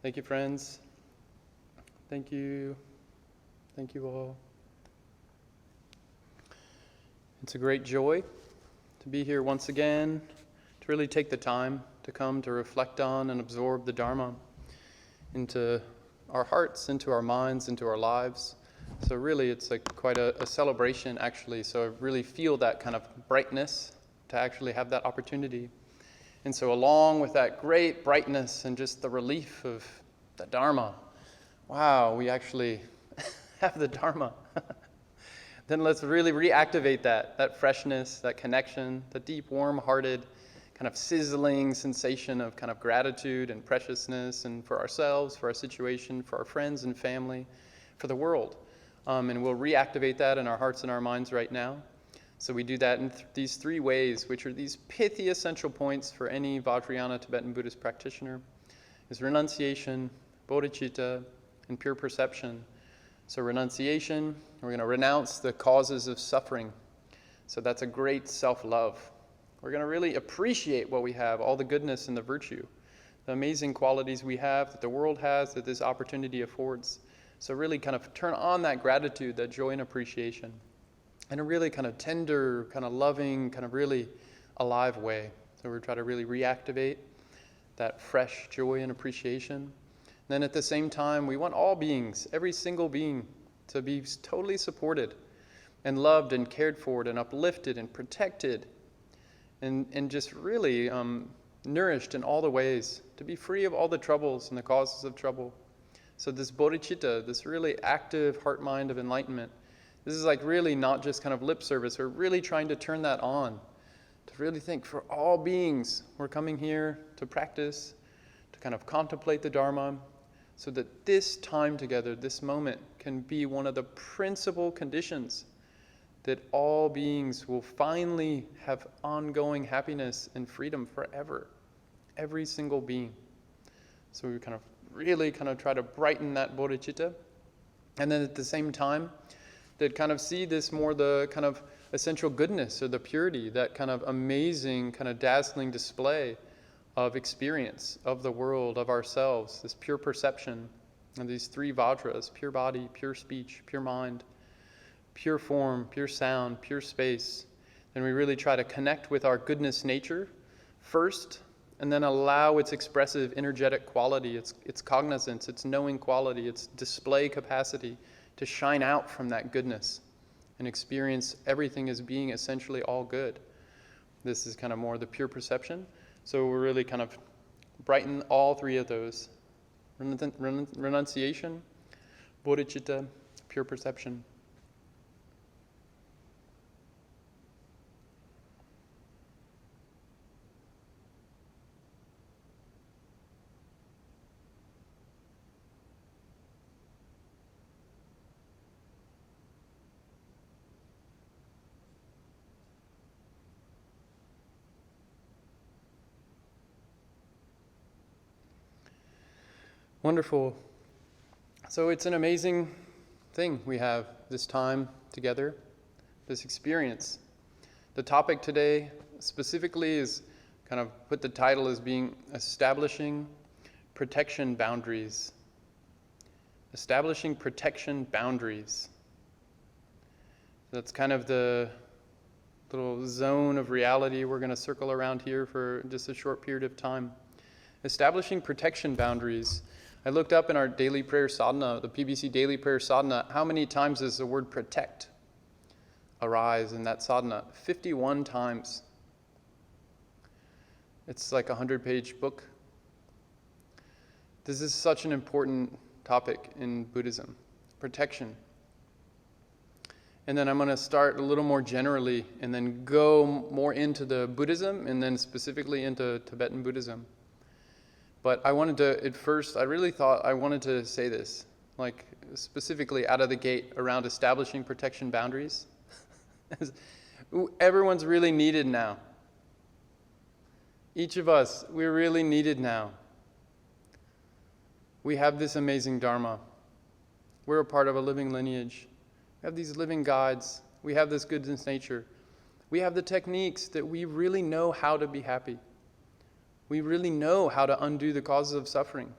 Thank you, friends. Thank you. Thank you all. It's a great joy to be here once again, to really take the time to come to reflect on and absorb the Dharma into our hearts, into our minds, into our lives. So really it's like quite a celebration actually. So I really feel that kind of brightness to actually have that opportunity. And so along with that great brightness and just the relief of the Dharma, wow, we actually have the Dharma. Then let's really reactivate that freshness, that connection, the deep, warm-hearted, kind of sizzling sensation of kind of gratitude and preciousness, and for ourselves, for our situation, for our friends and family, for the world. And we'll reactivate that in our hearts and our minds right now. So we do that in these three ways, which are these pithy essential points for any Vajrayana Tibetan Buddhist practitioner, is renunciation, bodhicitta, and pure perception. So renunciation, we're going to renounce the causes of suffering. So that's a great self-love. We're going to really appreciate what we have, all the goodness and the virtue, the amazing qualities we have, that the world has, that this opportunity affords. So really kind of turn on that gratitude, that joy and appreciation, in a really kind of tender, kind of loving, kind of really alive way. So we're trying to really reactivate that fresh joy and appreciation. Then at the same time, we want all beings, every single being, to be totally supported and loved and cared for and uplifted and protected and just really nourished in all the ways, to be free of all the troubles and the causes of trouble. So this bodhicitta, this really active heart mind of enlightenment, this is like really not just kind of lip service. We're really trying to turn that on, to really think for all beings, we're coming here to practice, to kind of contemplate the Dharma, so that this time together, this moment, can be one of the principal conditions that all beings will finally have ongoing happiness and freedom forever. Every single being. So we kind of really kind of try to brighten that bodhicitta. And then at the same time, that kind of see this more the kind of essential goodness or the purity, that kind of amazing, kind of dazzling display of experience of the world, of ourselves, this pure perception, and these three vajras, pure body, pure speech, pure mind, pure form, pure sound, pure space. And we really try to connect with our goodness nature first, and then allow its expressive, energetic quality, its cognizance, its knowing quality, its display capacity to shine out from that goodness and experience everything as being essentially all good. This is kind of more the pure perception. So we're really kind of brighten all three of those. Renunciation, bodhicitta, pure perception. Wonderful. So it's an amazing thing we have this time together, this experience. The topic today specifically is kind of put the title as being establishing protection boundaries. Establishing protection boundaries. That's kind of the little zone of reality we're going to circle around here for just a short period of time. Establishing protection boundaries. I looked up in our daily prayer sadhana, the PBC daily prayer sadhana, how many times does the word protect arise in that sadhana? 51 times. It's like a 100-page book. This is such an important topic in Buddhism, protection. And then I'm going to start a little more generally and then go more into the Buddhism and then specifically into Tibetan Buddhism. But I wanted to, at first, I really thought I wanted to say this, like specifically out of the gate around establishing protection boundaries. Everyone's really needed now. Each of us, we're really needed now. We have this amazing Dharma. We're a part of a living lineage. We have these living guides. We have this goodness nature. We have the techniques that we really know how to be happy. We really know how to undo the causes of suffering.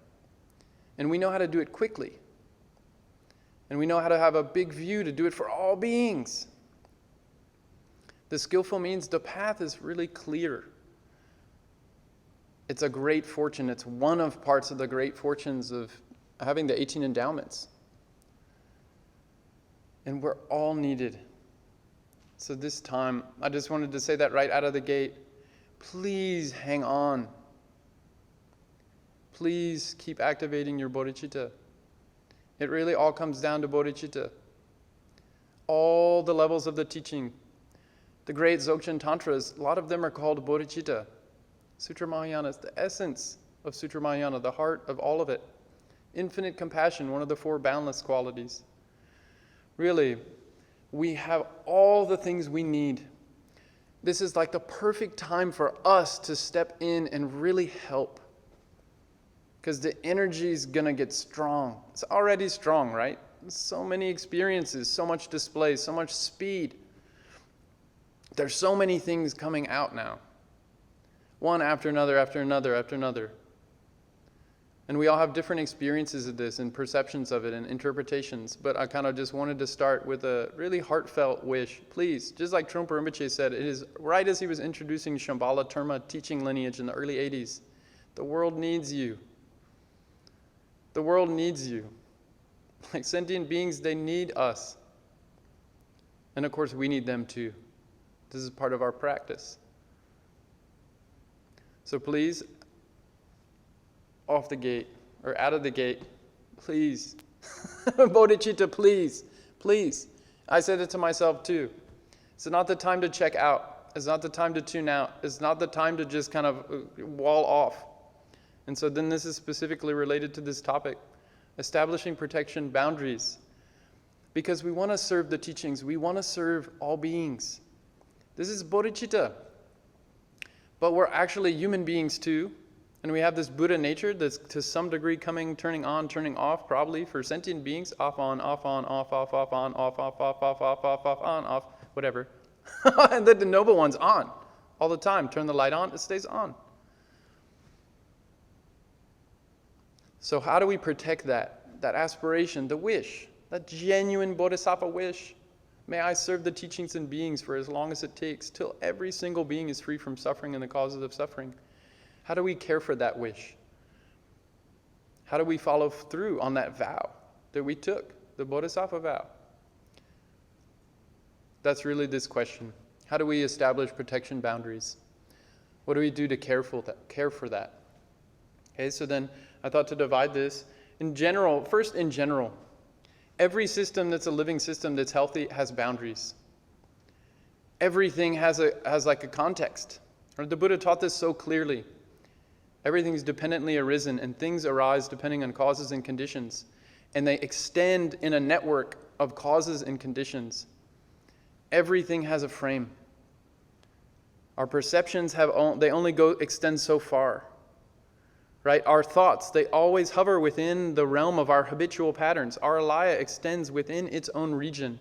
And we know how to do it quickly. And we know how to have a big view to do it for all beings. The skillful means the path is really clear. It's a great fortune. It's one of parts of the great fortunes of having the 18 endowments. And we're all needed. So this time, I just wanted to say that right out of the gate. Please hang on. Please keep activating your bodhicitta. It really all comes down to bodhicitta. All the levels of the teaching, the great Dzogchen Tantras, a lot of them are called bodhicitta. Sutra Mahayana is the essence of Sutra Mahayana, the heart of all of it. Infinite compassion, one of the 4 boundless qualities. Really, we have all the things we need. This is like the perfect time for us to step in and really help. Because the energy is going to get strong. It's already strong, right? So many experiences, so much display, so much speed. There's so many things coming out now. One after another, after another, after another. And we all have different experiences of this and perceptions of it and interpretations. But I kind of just wanted to start with a really heartfelt wish. Please, just like Trungpa Rinpoche said, it is right as he was introducing Shambhala Terma teaching lineage in the early 80s. The world needs you. The world needs you. Like sentient beings, they need us. And of course, we need them too. This is part of our practice. So please, off the gate, or out of the gate, please. Bodhicitta, please. Please. I said it to myself too. It's not the time to check out. It's not the time to tune out. It's not the time to just kind of wall off. And so then this is specifically related to this topic, establishing protection boundaries. Because we want to serve the teachings. We want to serve all beings. This is bodhicitta. But we're actually human beings too. And we have this Buddha nature that's to some degree turning on, turning off, probably for sentient beings. Off, on, off, on, off, off, off, on, off, off, off, off, off, off, off, on, off, whatever. And then the noble one's on all the time. Turn the light on, it stays on. So how do we protect that aspiration, the wish, that genuine bodhisattva wish? May I serve the teachings and beings for as long as it takes, till every single being is free from suffering and the causes of suffering. How do we care for that wish? How do we follow through on that vow that we took, the bodhisattva vow? That's really this question. How do we establish protection boundaries? What do we do to care for that? Okay, so then I thought to divide this in general. First, in general, every system that's a living system that's healthy has boundaries. Everything has like a context. The Buddha taught this so clearly. Everything is dependently arisen, and things arise depending on causes and conditions. And they extend in a network of causes and conditions. Everything has a frame. Our perceptions only extend so far. Right? Our thoughts, they always hover within the realm of our habitual patterns. Our alaya extends within its own region.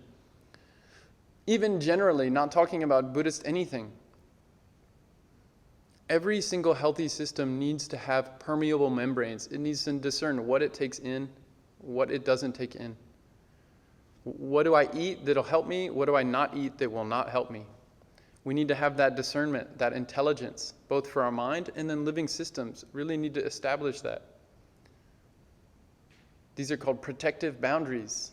Even generally, not talking about Buddhist anything, every single healthy system needs to have permeable membranes. It needs to discern what it takes in, what it doesn't take in. What do I eat that'll help me? What do I not eat that will not help me? We need to have that discernment, that intelligence, both for our mind and then living systems. Really need to establish that. These are called protective boundaries.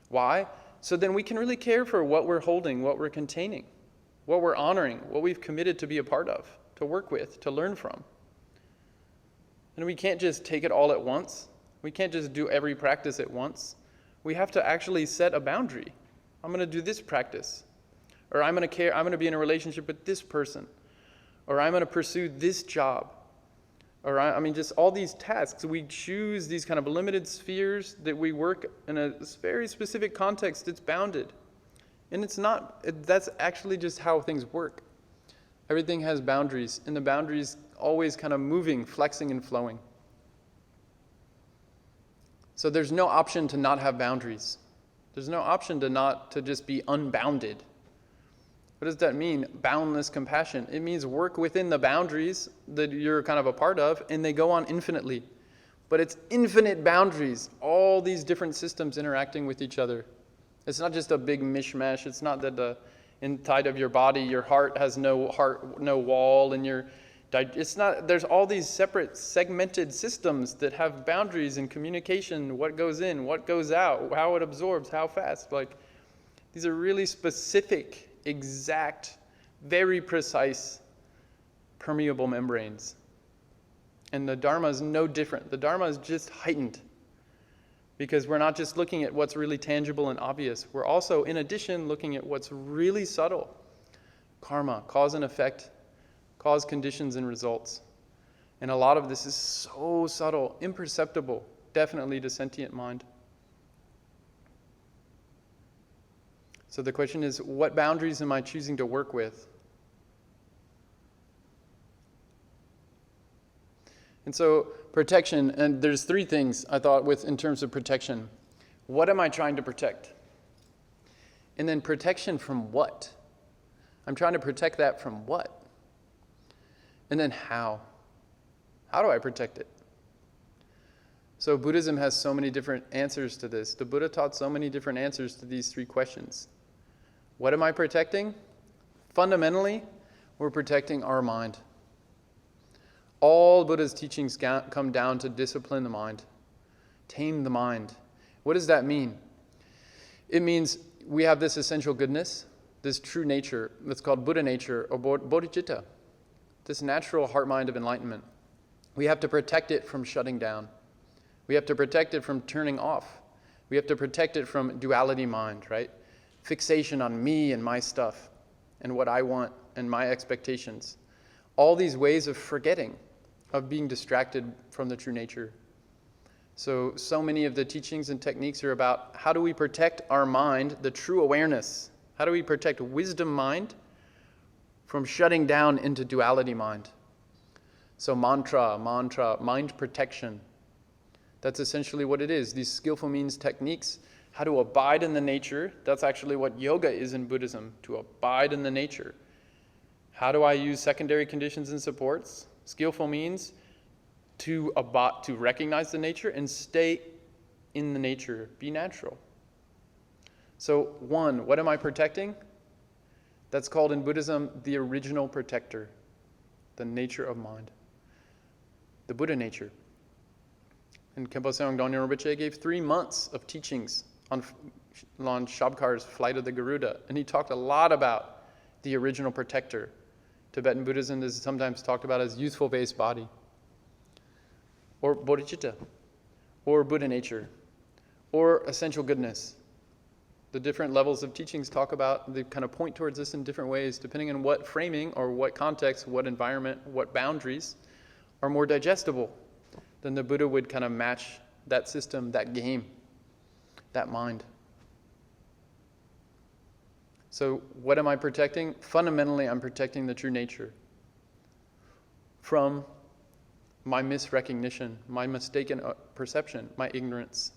Why? So then we can really care for what we're holding, what we're containing, what we're honoring, what we've committed to be a part of, to work with, to learn from. And we can't just take it all at once. We can't just do every practice at once. We have to actually set a boundary. I'm going to do this practice. Or I'm going to be in a relationship with this person. Or I'm going to pursue this job. Or just all these tasks. We choose these kind of limited spheres that we work in a very specific context. It's bounded. And that's actually just how things work. Everything has boundaries, and the boundaries always kind of moving, flexing, and flowing. So there's no option to not have boundaries. There's no option to just be unbounded. What does that mean? Boundless compassion. It means work within the boundaries that you're kind of a part of, and they go on infinitely. But it's infinite boundaries, all these different systems interacting with each other. It's not just a big mishmash. It's not that the inside of your body, your heart has no wall, and it's not. There's all these separate segmented systems that have boundaries and communication. What goes in, what goes out, how it absorbs, how fast. Like, these are really specific, exact, very precise, permeable membranes. And the Dharma is no different. The Dharma is just heightened, because we're not just looking at what's really tangible and obvious. We're also, in addition, looking at what's really subtle. Karma, cause and effect, cause, conditions, and results. And a lot of this is so subtle, imperceptible, definitely to sentient mind. So the question is, what boundaries am I choosing to work with? And so protection, and there's three things I thought with in terms of protection. What am I trying to protect? And then protection from what? I'm trying to protect that from what? And then how? How do I protect it? So Buddhism has so many different answers to this. The Buddha taught so many different answers to these three questions. What am I protecting? Fundamentally, we're protecting our mind. All Buddha's teachings come down to discipline the mind, tame the mind. What does that mean? It means we have this essential goodness, this true nature that's called Buddha nature or bodhicitta, this natural heart mind of enlightenment. We have to protect it from shutting down. We have to protect it from turning off. We have to protect it from duality mind, right? Fixation on me and my stuff and what I want and my expectations. All these ways of forgetting, of being distracted from the true nature. So many of the teachings and techniques are about how do we protect our mind, the true awareness? How do we protect wisdom mind from shutting down into duality mind? So mantra, mind protection. That's essentially what it is. These skillful means techniques, how to abide in the nature. That's actually what yoga is in Buddhism, to abide in the nature. How do I use secondary conditions and supports? Skillful means to recognize the nature and stay in the nature, be natural. So one, what am I protecting? That's called in Buddhism the original protector, the nature of mind, the Buddha nature. And Khenpo Ngondro Rinpoche gave 3 months of teachings on Shabkar's Flight of the Garuda, and he talked a lot about the original protector. Tibetan Buddhism is sometimes talked about as youthful base body, or bodhicitta, or Buddha nature, or essential goodness. The different levels of teachings talk about, they kind of point towards this in different ways, depending on what framing or what context, what environment, what boundaries are more digestible. Then the Buddha would kind of match that system, that game, that mind. So what am I protecting? Fundamentally, I'm protecting the true nature from my misrecognition, my mistaken perception, my ignorance.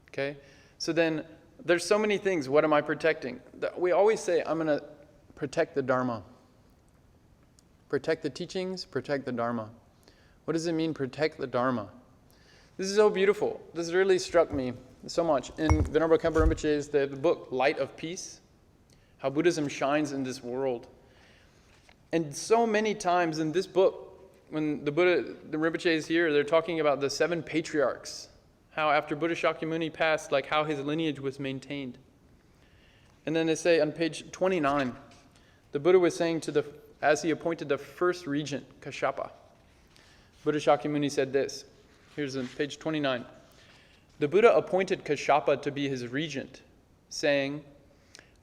Okay? So then there's so many things. What am I protecting? We always say, I'm going to protect the Dharma. Protect the teachings, protect the Dharma. What does it mean, protect the Dharma? This is so beautiful. This really struck me so much. In Venerable Khenpo Rinpoche's the book, Light of Peace, how Buddhism shines in this world. And so many times in this book, when the Rinpoche is here, they're talking about the 7 patriarchs, how after Buddha Shakyamuni passed, like how his lineage was maintained. And then they say on page 29, the Buddha was saying as he appointed the first regent, Kashyapa, Buddha Shakyamuni said this. Here's on page 29. The Buddha appointed Kashyapa to be his regent, saying,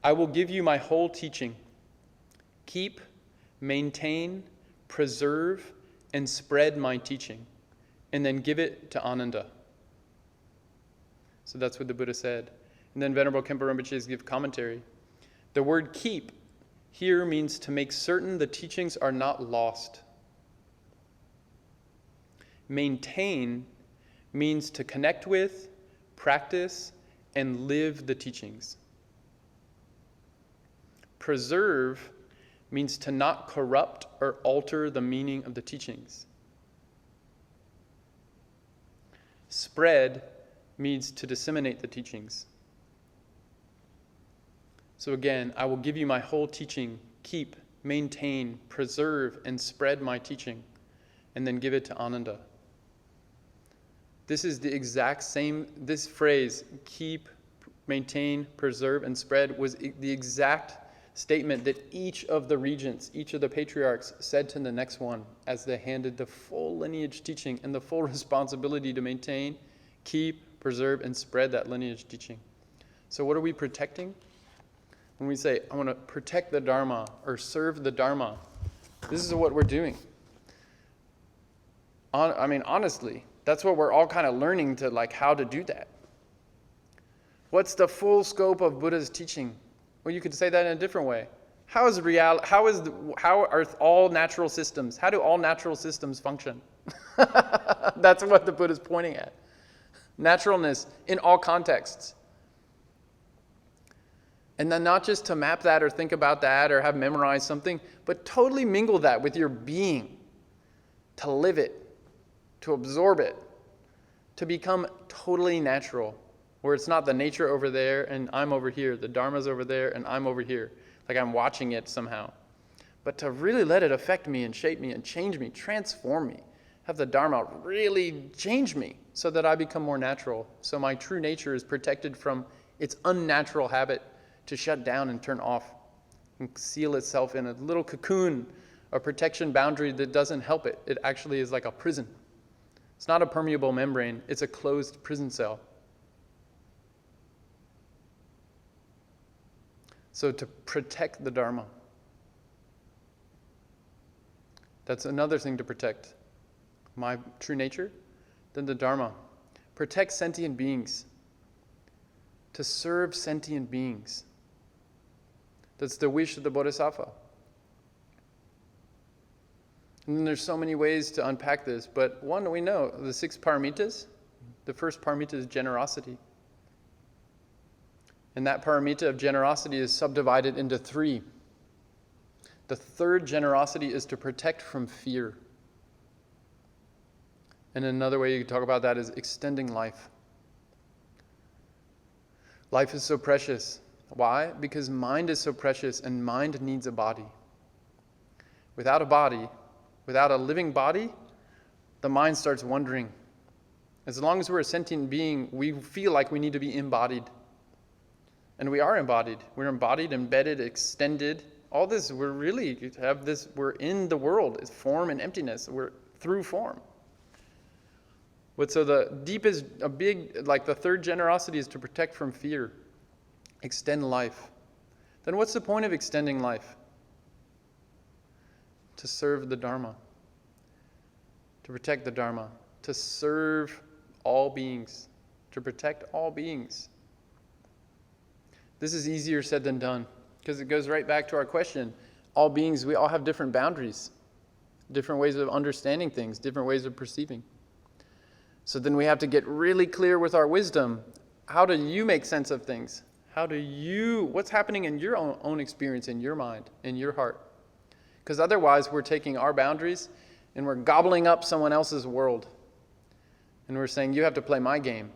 I will give you my whole teaching. Keep, maintain, preserve, and spread my teaching, and then give it to Ananda. So that's what the Buddha said. And then Venerable Khenpo Rinpoche give commentary. The word keep here means to make certain the teachings are not lost. Maintain means to connect with, practice, and live the teachings. Preserve means to not corrupt or alter the meaning of the teachings. Spread means to disseminate the teachings. So again, I will give you my whole teaching, keep, maintain, preserve, and spread my teaching, and then give it to Ananda. This is the exact same, this phrase, keep, maintain, preserve, and spread, was the exact statement that each of the regents, each of the patriarchs said to the next one as they handed the full lineage teaching and the full responsibility to maintain, keep, preserve, and spread that lineage teaching. So what are we protecting? When we say, I want to protect the Dharma or serve the Dharma, this is what we're doing. Honestly, that's what we're all kind of learning to, like, how to do that. What's the full scope of Buddha's teaching? Well, you could say that in a different way. How are all natural systems? How do all natural systems function? That's what the Buddha is pointing at. Naturalness in all contexts. And then not just to map that or think about that or have memorized something, but totally mingle that with your being, to live it, to absorb it, to become totally natural, where it's not the nature over there and I'm over here, the Dharma's over there and I'm over here, like I'm watching it somehow. But to really let it affect me and shape me and change me, transform me, have the Dharma really change me so that I become more natural, so my true nature is protected from its unnatural habit to shut down and turn off and seal itself in a little cocoon, a protection boundary that doesn't help it. It actually is like a prison. It's not a permeable membrane, it's a closed prison cell. So to protect the Dharma. That's another thing to protect. My true nature, then the Dharma. Protect sentient beings. To serve sentient beings. That's the wish of the Bodhisattva. And then there's so many ways to unpack this, but one we know, the 6 paramitas. The first paramita is generosity. And that paramita of generosity is subdivided into 3. The third generosity is to protect from fear. And another way you can talk about that is extending life. Life is so precious. Why? Because mind is so precious and mind needs a body. Without a body, without a living body, the mind starts wandering. As long as we're a sentient being, we feel like we need to be embodied. And we are embodied. We're embodied, embedded, extended. All this, we're in the world. It's form and emptiness. We're through form. So the deepest, the third generosity is to protect from fear. Extend life. Then what's the point of extending life? To serve the Dharma. To protect the Dharma. To serve all beings. To protect all beings. This is easier said than done, because it goes right back to our question. All beings, we all have different boundaries, different ways of understanding things, different ways of perceiving. So then we have to get really clear with our wisdom. How do you make sense of things? What's happening in your own experience, in your mind, in your heart? Because otherwise we're taking our boundaries and we're gobbling up someone else's world. And we're saying, you have to play my game.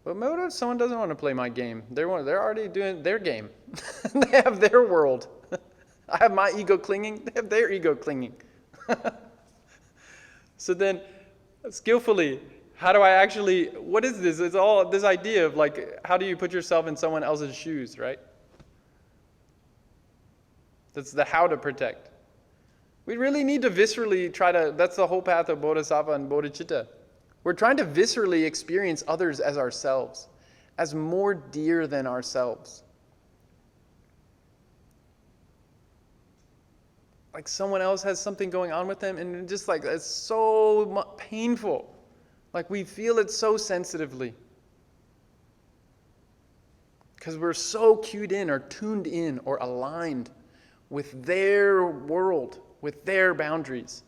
But what if someone doesn't want to play my game? They're already doing their game. They have their world. I have my ego clinging. They have their ego clinging. So then, skillfully, how do I actually, what is this? It's all this idea of how do you put yourself in someone else's shoes, right? That's the how to protect. We really need to viscerally that's the whole path of Bodhisattva and Bodhicitta. We're trying to viscerally experience others as ourselves, as more dear than ourselves. Like someone else has something going on with them, and just it's so painful. Like we feel it so sensitively. Because we're so cued in or tuned in or aligned with their world, with their boundaries.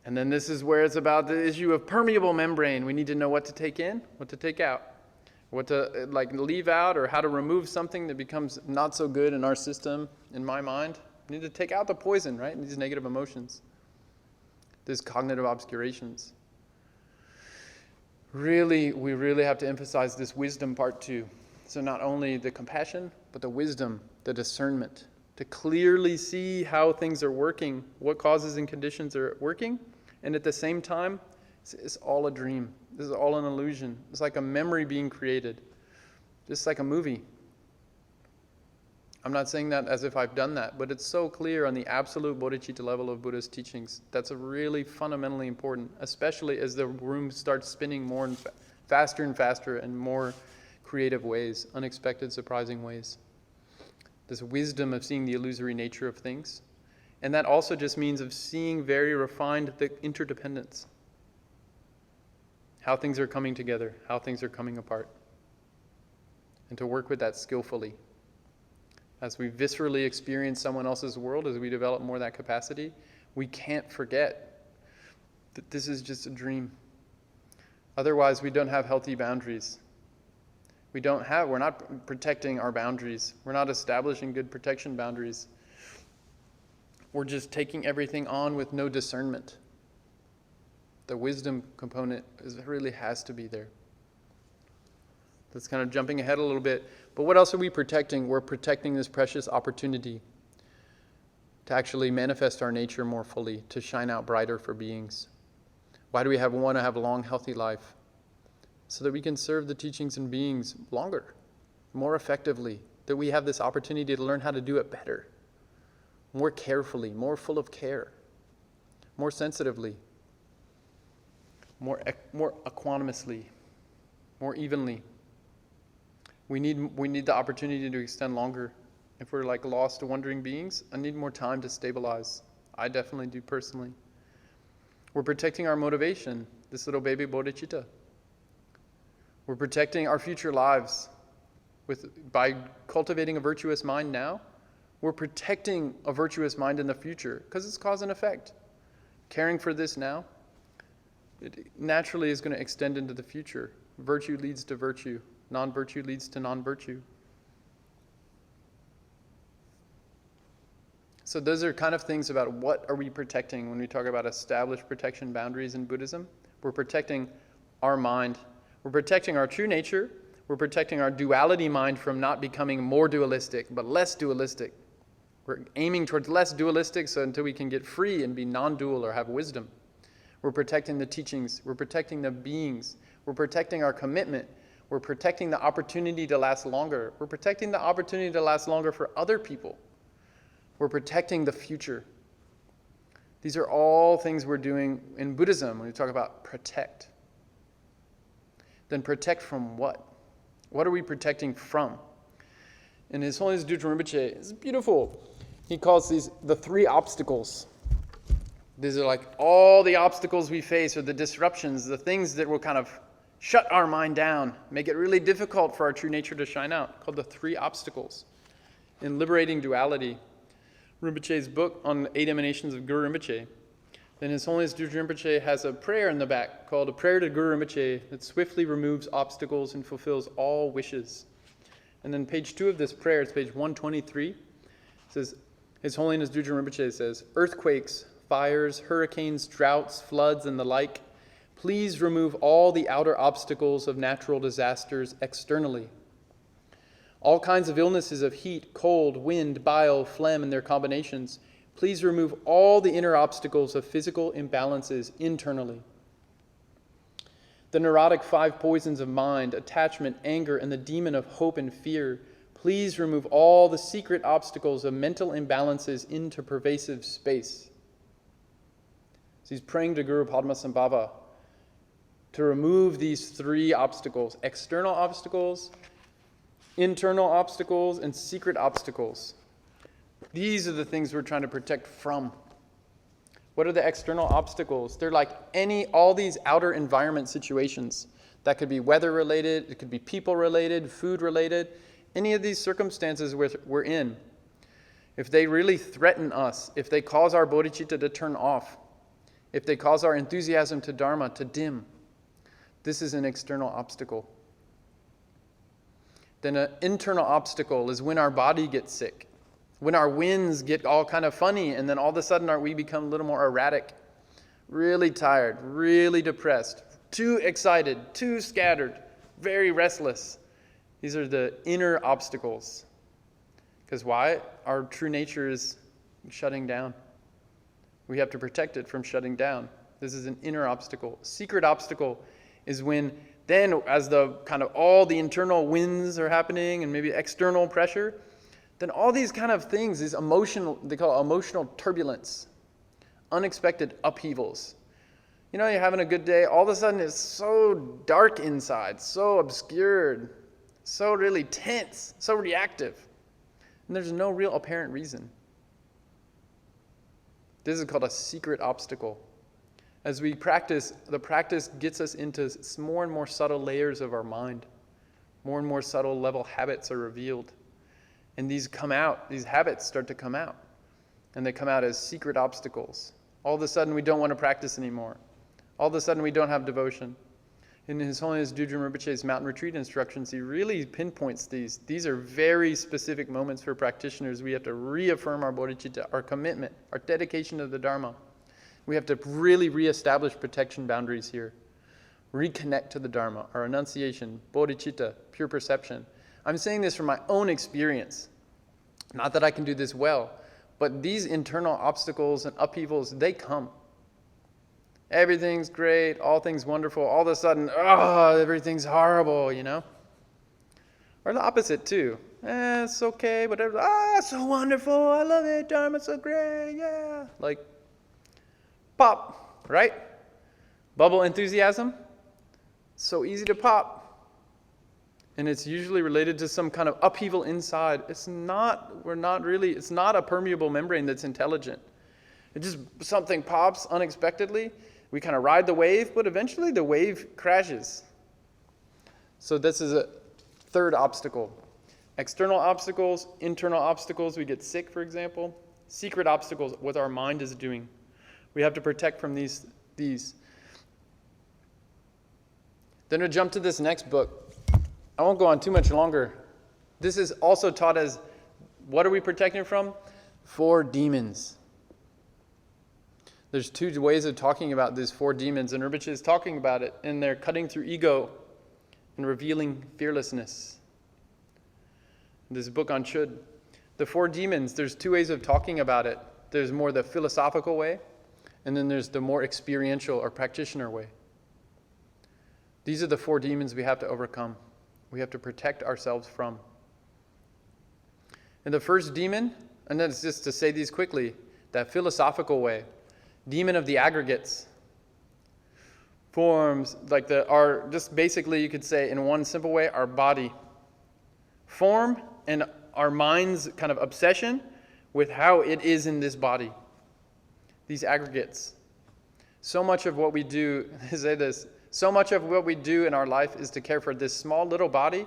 And then this is where it's about the issue of permeable membrane. We need to know what to take in, what to take out, what to leave out, or how to remove something that becomes not so good in our system, in my mind. We need to take out the poison, right? These negative emotions. these cognitive obscurations. We really have to emphasize this wisdom part too. So not only the compassion, but the wisdom, the discernment, to clearly see how things are working, what causes and conditions are working, and at the same time, it's all a dream. This is all an illusion. It's like a memory being created, just like a movie. I'm not saying that as if I've done that, but it's so clear on the absolute bodhicitta level of Buddha's teachings. That's really fundamentally important, especially as the room starts spinning more and faster and more creative ways, unexpected, surprising ways. This wisdom of seeing the illusory nature of things. And that also just means of seeing very refined the interdependence. How things are coming together, how things are coming apart. And to work with that skillfully. As we viscerally experience someone else's world, as we develop more of that capacity, we can't forget that this is just a dream. Otherwise, we don't have healthy boundaries. We're not protecting our boundaries. We're not establishing good protection boundaries. We're just taking everything on with no discernment. The wisdom component really has to be there. That's kind of jumping ahead a little bit. But what else are we protecting? We're protecting this precious opportunity to actually manifest our nature more fully, to shine out brighter for beings. Why do we want to have a long, healthy life? So that we can serve the teachings and beings longer, more effectively, that we have this opportunity to learn how to do it better, more carefully, more full of care, more sensitively, more equanimously, more evenly. We need the opportunity to extend longer. If we're like lost, wandering beings, I need more time to stabilize. I definitely do personally. We're protecting our motivation, this little baby bodhicitta. We're protecting our future lives by cultivating a virtuous mind now. We're protecting a virtuous mind in the future because it's cause and effect. Caring for this now, it naturally is going to extend into the future. Virtue leads to virtue. Non-virtue leads to non-virtue. So those are kind of things about what are we protecting when we talk about established protection boundaries in Buddhism. We're protecting our mind. We're protecting our true nature. We're protecting our duality mind from not becoming more dualistic, but less dualistic. We're aiming towards less dualistic so until we can get free and be non-dual or have wisdom. We're protecting the teachings. We're protecting the beings. We're protecting our commitment. We're protecting the opportunity to last longer. We're protecting the opportunity to last longer for other people. We're protecting the future. These are all things we're doing in Buddhism when we talk about protect. Then protect from what? What are we protecting from? And His Holiness Dudjom Rinpoche is beautiful. He calls these the 3 obstacles. These are like all the obstacles we face, or the disruptions, the things that will kind of shut our mind down, make it really difficult for our true nature to shine out, called the 3 obstacles. In Liberating Duality, Rinpoche's book on 8 emanations of Guru Rinpoche, then His Holiness Dudjom Rinpoche has a prayer in the back called a prayer to Guru Rinpoche that swiftly removes obstacles and fulfills all wishes. And then page 2 of this prayer, it's page 123, it says, His Holiness Dudjom Rinpoche says, earthquakes, fires, hurricanes, droughts, floods, and the like, please remove all the outer obstacles of natural disasters externally. All kinds of illnesses of heat, cold, wind, bile, phlegm, and their combinations, please remove all the inner obstacles of physical imbalances internally. The neurotic 5 poisons of mind, attachment, anger, and the demon of hope and fear, please remove all the secret obstacles of mental imbalances into pervasive space. So he's praying to Guru Padmasambhava to remove these 3 obstacles: external obstacles, internal obstacles, and secret obstacles. These are the things we're trying to protect from. What are the external obstacles? They're like all these outer environment situations. That could be weather related, it could be people related, food related, any of these circumstances we're in. If they really threaten us, if they cause our bodhicitta to turn off, if they cause our enthusiasm to Dharma to dim, this is an external obstacle. Then an internal obstacle is when our body gets sick, when our winds get all kind of funny, and then all of a sudden we become a little more erratic, really tired, really depressed, too excited, too scattered, very restless. These are the inner obstacles. Because why? Our true nature is shutting down. We have to protect it from shutting down. This is an inner obstacle. Secret obstacle is when then, as the kind of all the internal winds are happening and maybe external pressure, then all these kind of things, these emotional, they call it emotional turbulence, unexpected upheavals. You know, you're having a good day, all of a sudden it's so dark inside, so obscured, so really tense, so reactive. And there's no real apparent reason. This is called a secret obstacle. As we practice, the practice gets us into more and more subtle layers of our mind. More and more subtle level habits are revealed. And these come out, these habits start to come out. And they come out as secret obstacles. All of a sudden we don't want to practice anymore. All of a sudden we don't have devotion. In His Holiness Dudjom Rinpoche's mountain retreat instructions, he really pinpoints these. These are very specific moments for practitioners. We have to reaffirm our bodhicitta, our commitment, our dedication to the Dharma. We have to really reestablish protection boundaries here. Reconnect to the Dharma, our enunciation, bodhicitta, pure perception. I'm saying this from my own experience. Not that I can do this well, but these internal obstacles and upheavals, they come. Everything's great, all things wonderful. All of a sudden, everything's horrible, you know? Or the opposite too. It's okay, whatever. So wonderful, I love it, Dharma's so great, yeah. Like, pop, right? Bubble enthusiasm, so easy to pop. And it's usually related to some kind of upheaval inside. It's not a permeable membrane that's intelligent. It just, something pops unexpectedly. We kind of ride the wave, but eventually the wave crashes. So this is a third obstacle. External obstacles, internal obstacles, we get sick, for example. Secret obstacles, what our mind is doing. We have to protect from these. Then we'll jump to this next book. I won't go on too much longer. This is also taught as, what are we protecting from? 4 demons. There's 2 ways of talking about these 4 demons, and Rinpoche is talking about it, and they're cutting through ego and revealing fearlessness. This book on Chud. The 4 demons, there's 2 ways of talking about it. There's more the philosophical way, and then there's the more experiential or practitioner way. These are the 4 demons we have to overcome. We have to protect ourselves from. And the first demon, and then it's just to say these quickly, that philosophical way. Demon of the aggregates. Forms, like just basically you could say in one simple way, our body. Form and our mind's kind of obsession with how it is in this body. These aggregates. So much of what we do, say this, so much of what we do in our life is to care for this small little body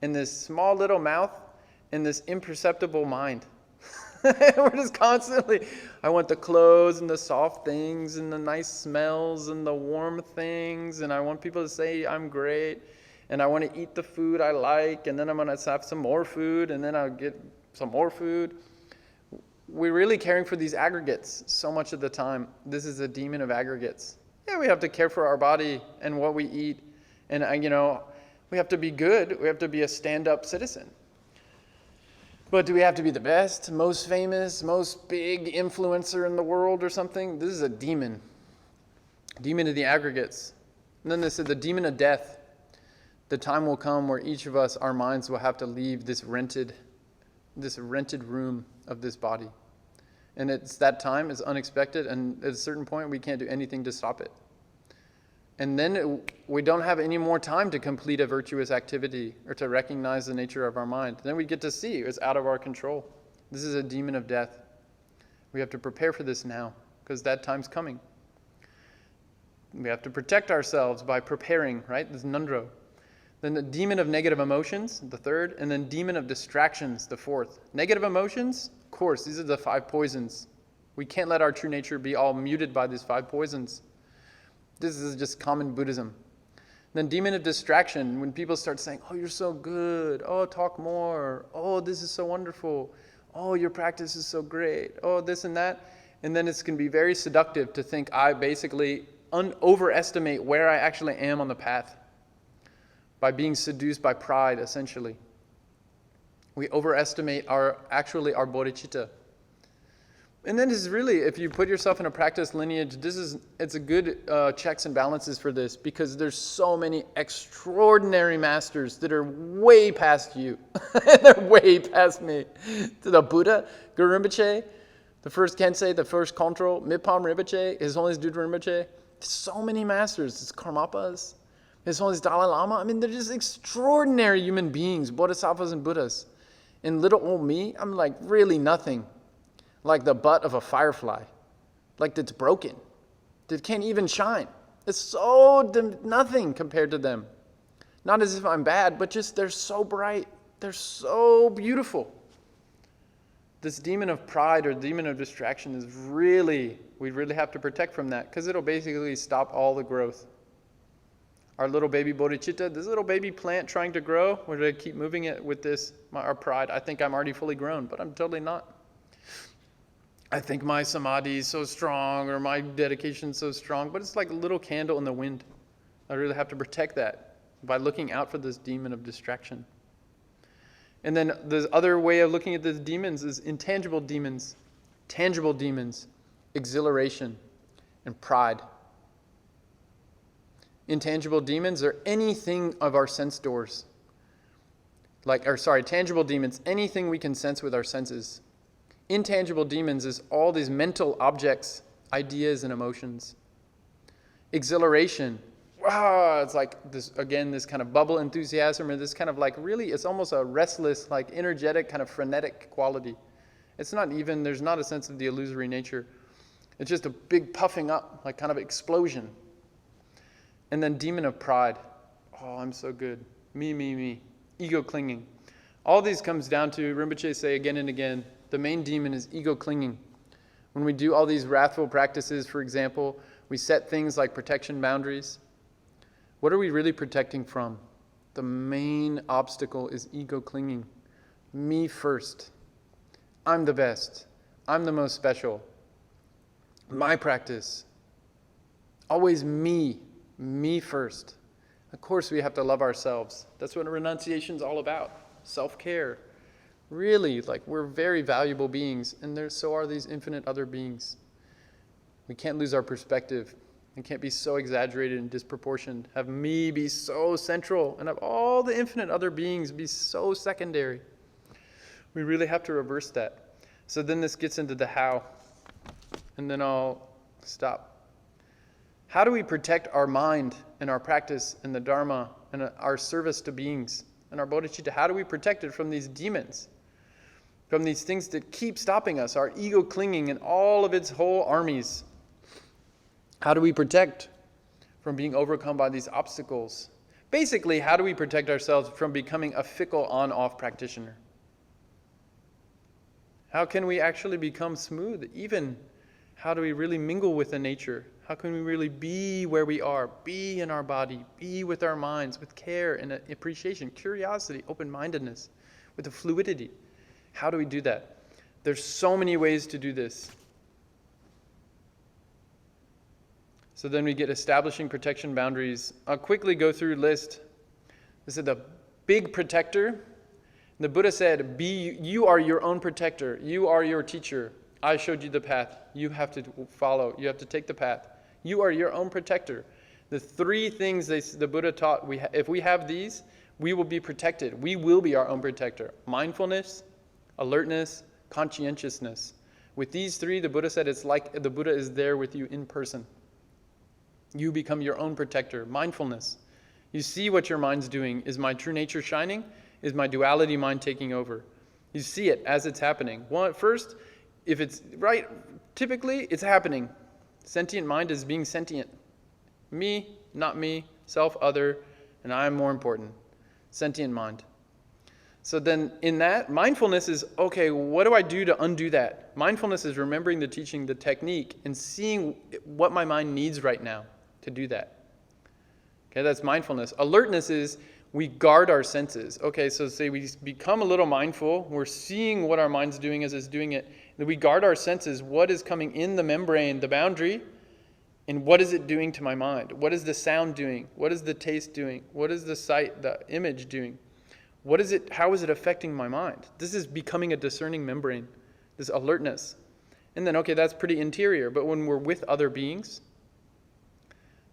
and this small little mouth and this imperceptible mind. We're just constantly, I want the clothes and the soft things and the nice smells and the warm things, and I want people to say I'm great, and I want to eat the food I like, and then I'm going to have some more food, and then I'll get some more food. We're really caring for these aggregates so much of the time. This is a demon of aggregates. Yeah, we have to care for our body and what we eat, and we have to be good. We have to be a stand-up citizen. But do we have to be the best, most famous, most big influencer in the world or something? This is a demon. Demon of the aggregates. And then they said the demon of death. The time will come where each of us, our minds will have to leave this rented room of this body. And that time is unexpected, and at a certain point we can't do anything to stop it. And then we don't have any more time to complete a virtuous activity or to recognize the nature of our mind. Then we get to see it's out of our control. This is a demon of death. We have to prepare for this now, because that time's coming. We have to protect ourselves by preparing, right? This Ngondro. Then the demon of negative emotions, the third, and then demon of distractions, the fourth. Negative emotions, of course, these are the 5 poisons. We can't let our true nature be all muted by these 5 poisons. This is just common Buddhism. Then demon of distraction, when people start saying, oh, you're so good. Oh, talk more. Oh, this is so wonderful. Oh, your practice is so great. Oh, this and that. And then it's going to be very seductive to think I basically overestimate where I actually am on the path by being seduced by pride, essentially. We overestimate our bodhicitta. And then this is really, if you put yourself in a practice lineage, it's a good checks and balances for this, because there's so many extraordinary masters that are way past you. They're way past me. To the Buddha, Guru Rinpoche, the first Kensei, the first Kontrol, Mipam Rinpoche, His Holiness Dudjom Rinpoche. So many masters. It's Karmapas, His Holiness Dalai Lama. I mean, they're just extraordinary human beings, bodhisattvas and Buddhas. And little old me, I'm like really nothing. Like the butt of a firefly. Like it's broken. It can't even shine. It's so nothing compared to them. Not as if I'm bad, but just they're so bright. They're so beautiful. This demon of pride or demon of distraction is we really have to protect from that, because it'll basically stop all the growth. Our little baby bodhicitta, this little baby plant trying to grow, we're going to keep moving it with our pride. I think I'm already fully grown, but I'm totally not. I think my samadhi is so strong, or my dedication is so strong, but it's like a little candle in the wind. I really have to protect that by looking out for this demon of distraction. And then the other way of looking at these demons is intangible demons, tangible demons, exhilaration, and pride. Intangible demons are anything of our sense doors. Tangible demons, anything we can sense with our senses. Intangible demons is all these mental objects, ideas, and emotions. Exhilaration, it's like this kind of bubble enthusiasm, or this kind of it's almost a restless, energetic, kind of frenetic quality. There's not a sense of the illusory nature. It's just a big puffing up, kind of explosion. And then demon of pride. Oh, I'm so good. Me. Ego clinging. All these comes down to, Rinpoche say again and again, the main demon is ego clinging. When we do all these wrathful practices, for example, we set things like protection boundaries. What are we really protecting from? The main obstacle is ego clinging. Me first. I'm the best. I'm the most special. My practice. Always me. Me first. Of course, we have to love ourselves. That's what renunciation is all about. Self-care. Really, we're very valuable beings, and so are these infinite other beings. We can't lose our perspective. It can't be so exaggerated and disproportioned. Have me be so central, and have all the infinite other beings be so secondary. We really have to reverse that. So then this gets into the how, and then I'll stop. How do we protect our mind and our practice and the Dharma and our service to beings and our bodhicitta? How do we protect it from these demons? From these things that keep stopping us, our ego clinging and all of its whole armies. How do we protect from being overcome by these obstacles? Basically, how do we protect ourselves from becoming a fickle on-off practitioner? How can we actually become smooth? Even how do we really mingle with the nature? How can we really be where we are? Be in our body, be with our minds, with care and appreciation, curiosity, open-mindedness, with the fluidity. How do we do that? There's so many ways to do this. So then we get establishing protection boundaries. I'll quickly go through a list. This is the big protector. The Buddha said, you are your own protector. You are your teacher. I showed you the path. You have to follow. You have to take the path. You are your own protector. The three things the Buddha taught, if we have these, we will be protected. We will be our own protector. Mindfulness, alertness, conscientiousness. With these three, the Buddha said it's like the Buddha is there with you in person. You become your own protector. Mindfulness. You see what your mind's doing. Is my true nature shining? Is my duality mind taking over? You see it as it's happening. First, if it's right, typically it's happening. Sentient mind is being sentient. Me, not me, self, other, and I am more important. Sentient mind. So then in that, mindfulness is, okay, what do I do to undo that? Mindfulness is remembering the teaching, the technique, and seeing what my mind needs right now to do that. Okay, that's mindfulness. Alertness is we guard our senses. Okay, so say we become a little mindful, we're seeing what our mind's doing as it's doing it, That we guard our senses. What is coming in the membrane, the boundary, and what is it doing to my mind? What is the sound doing? What is the taste doing? What is the sight, the image doing? What is it? How is it affecting my mind? This is becoming a discerning membrane, this alertness. And then, okay, that's pretty interior, but when we're with other beings,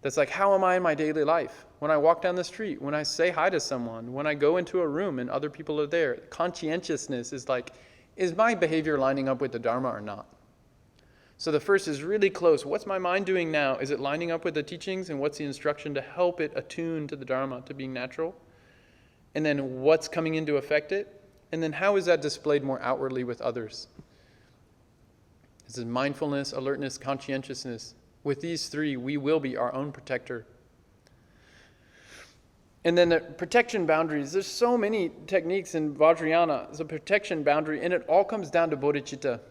that's like, how am I in my daily life? When I walk down the street, when I say hi to someone, when I go into a room and other people are there, conscientiousness is like, is my behavior lining up with the Dharma or not? So the first is really close. What's my mind doing now? Is it lining up with the teachings? And what's the instruction to help it attune to the Dharma, to being natural? And then what's coming in to affect it? And then how is that displayed more outwardly with others? This is mindfulness, alertness, conscientiousness. With these three, we will be our own protector. And then the protection boundaries. There's so many techniques in Vajrayana. It's a protection boundary, and it all comes down to bodhicitta.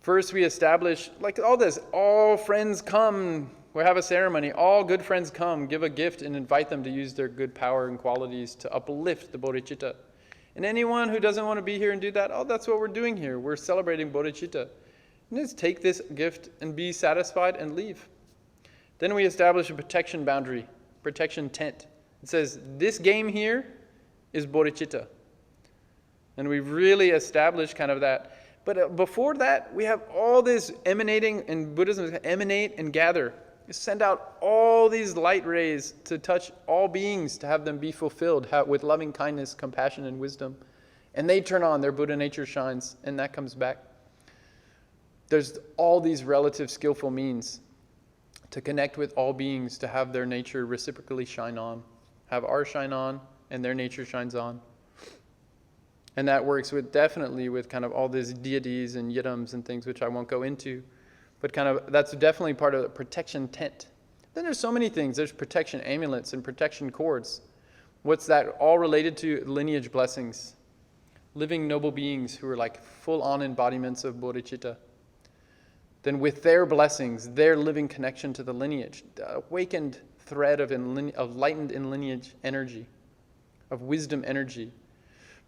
First, we establish, like all this, all friends come. We have a ceremony. All good friends come, give a gift, and invite them to use their good power and qualities to uplift the bodhicitta. And anyone who doesn't want to be here and do that, that's what we're doing here. We're celebrating bodhicitta. And just take this gift and be satisfied and leave. Then we establish a protection boundary, protection tent. It says, this game here is bodhicitta. And we've really established kind of that. But before that, we have all this emanating, in Buddhism, emanate and gather. You send out all these light rays to touch all beings, to have them be fulfilled with loving kindness, compassion, and wisdom. And they turn on, their Buddha nature shines, and that comes back. There's all these relative skillful means to connect with all beings, to have their nature reciprocally shine on, have ours shine on, and their nature shines on. And that works definitely with kind of all these deities and yidams and things, which I won't go into. But kind of that's definitely part of the protection tent. Then there's so many things. There's protection amulets and protection cords. What's that all related to? Lineage blessings. Living noble beings who are like full-on embodiments of bodhicitta. Then with their blessings, their living connection to the lineage, the awakened thread of lightened in lineage energy, of wisdom energy.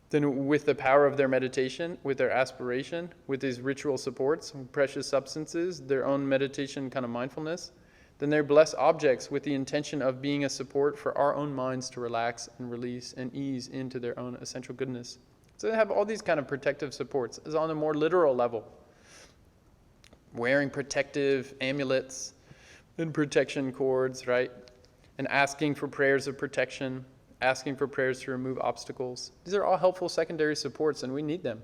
Then with the power of their meditation, with their aspiration, with these ritual supports, precious substances, their own meditation kind of mindfulness, then they're blessed objects with the intention of being a support for our own minds to relax and release and ease into their own essential goodness. So they have all these kind of protective supports as on a more literal level. Wearing protective amulets and protection cords, right? And asking for prayers of protection, asking for prayers to remove obstacles. These are all helpful secondary supports, and we need them.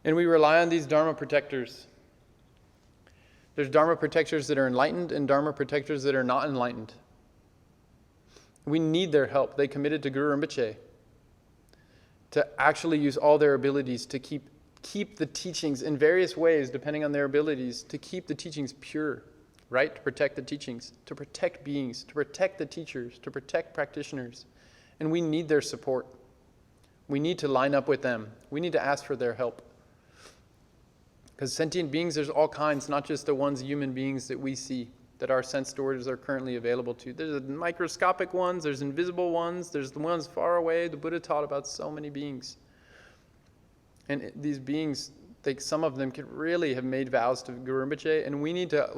And we rely on these Dharma protectors. There's Dharma protectors that are enlightened and Dharma protectors that are not enlightened. We need their help. They committed to Guru Rinpoche to actually use all their abilities to keep the teachings in various ways, depending on their abilities, to keep the teachings pure, right? To protect the teachings, to protect beings, to protect the teachers, to protect practitioners. And we need their support. We need to line up with them. We need to ask for their help. Because sentient beings, there's all kinds, not just the ones, human beings that we see, that our sense doors are currently available to. There's the microscopic ones, there's invisible ones, there's the ones far away. The Buddha taught about so many beings. And these beings, some of them could really have made vows to Guru Rinpoche, and we need to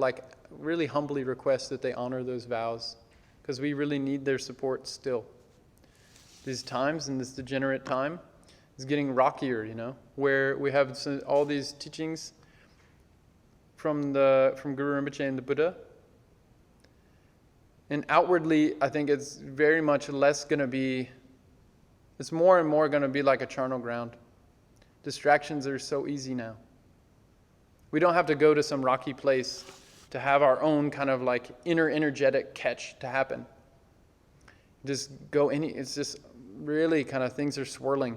really humbly request that they honor those vows, because we really need their support still. These times, in this degenerate time, is getting rockier, where we have all these teachings from Guru Rinpoche and the Buddha. And outwardly, I think it's very much less going to be, it's more and more going to be like a charnel ground. Distractions are so easy now. We don't have to go to some rocky place to have our own kind of inner energetic catch to happen. It's just really kind of things are swirling.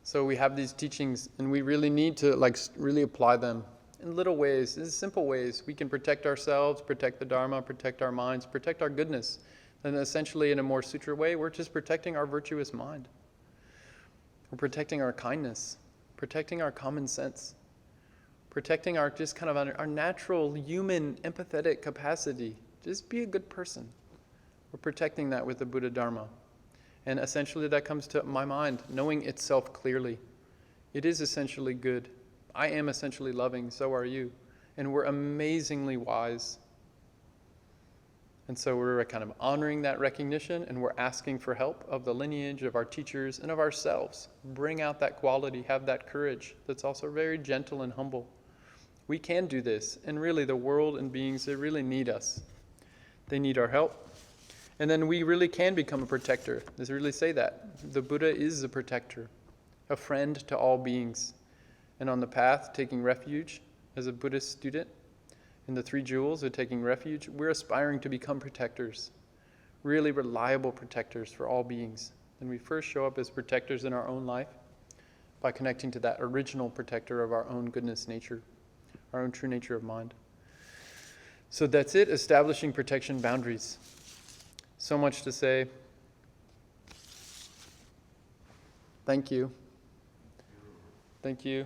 So we have these teachings and we really need to really apply them in little ways, in simple ways. We can protect ourselves, protect the Dharma, protect our minds, protect our goodness. And essentially in a more sutra way, we're just protecting our virtuous mind. We're protecting our kindness, protecting our common sense, protecting our just kind of our natural human empathetic capacity. Just be a good person. We're protecting that with the Buddha Dharma. And essentially that comes to my mind, knowing itself clearly. It is essentially good. I am essentially loving, so are you. And we're amazingly wise. And so we're kind of honoring that recognition, and we're asking for help of the lineage, of our teachers, and of ourselves. Bring out that quality, have that courage that's also very gentle and humble. We can do this, and really the world and beings, they really need us. They need our help. And then we really can become a protector. Let's really say that. The Buddha is a protector, a friend to all beings. And on the path, taking refuge as a Buddhist student, in the three jewels of taking refuge, we're aspiring to become protectors, really reliable protectors for all beings. And we first show up as protectors in our own life by connecting to that original protector of our own goodness nature, our own true nature of mind. So that's it, establishing protection boundaries. So much to say. Thank you. Thank you.